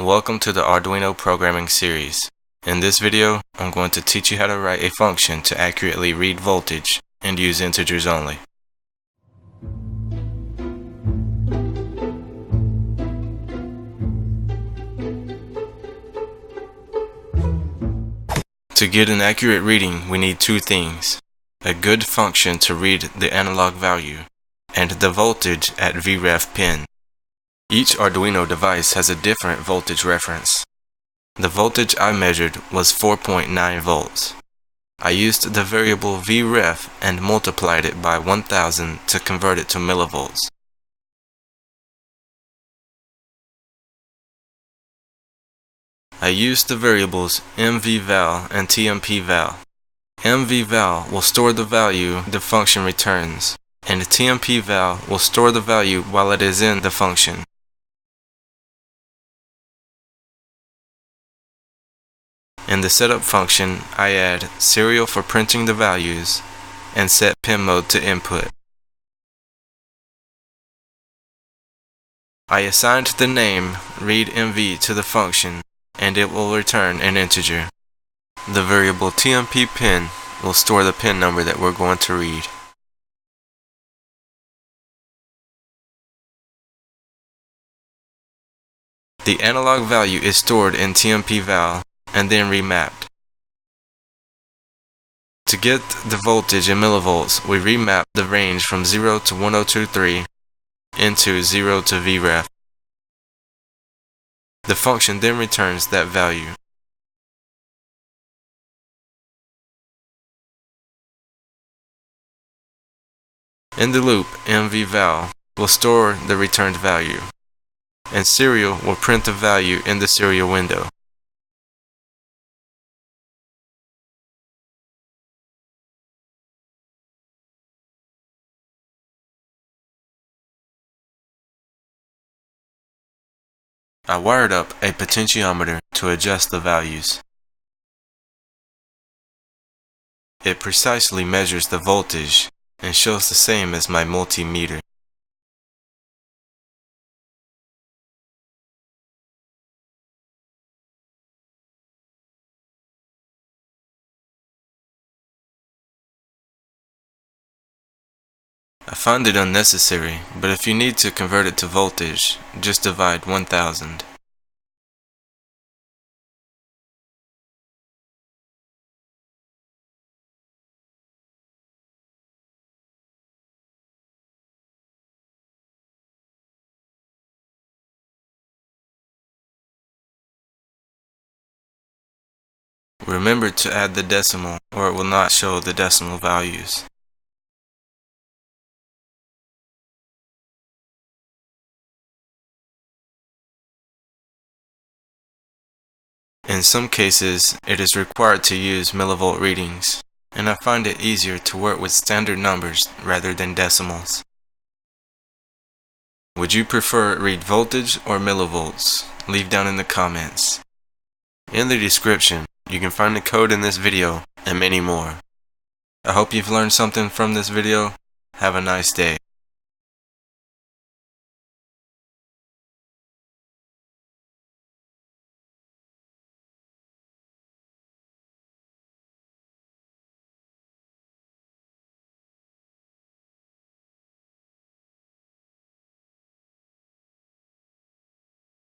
Welcome to the Arduino programming series. In this video, I'm going to teach you how to write a function to accurately read voltage and use integers only. To get an accurate reading, we need two things: a good function to read the analog value, and the voltage at Vref pin. Each Arduino device has a different voltage reference. The voltage I measured was 4.9 volts. I used the variable Vref and multiplied it by 1000 to convert it to millivolts. I used the variables mvval and tmpval. mvval will store the value the function returns, and tmpval will store the value while it is in the function. In the setup function, I add serial for printing the values and set pin mode to input. I assigned the name readMV to the function, and it will return an integer. The variable tmp pin will store the pin number that we're going to read. The analog value is stored in tmpval and then remapped. To get the voltage in millivolts, we remap the range from 0 to 1023 into 0 to Vref. The function then returns that value. In the loop, mvval will store the returned value, and serial will print the value in the serial window. I wired up a potentiometer to adjust the values. It precisely measures the voltage and shows the same as my multimeter. I find it unnecessary, but if you need to convert it to voltage, just divide 1000. Remember to add the decimal, or it will not show the decimal values. In some cases, it is required to use millivolt readings, and I find it easier to work with standard numbers rather than decimals. Would you prefer read voltage or millivolts? Leave down in the comments. In the description, you can find the code in this video and many more. I hope you've learned something from this video. Have a nice day.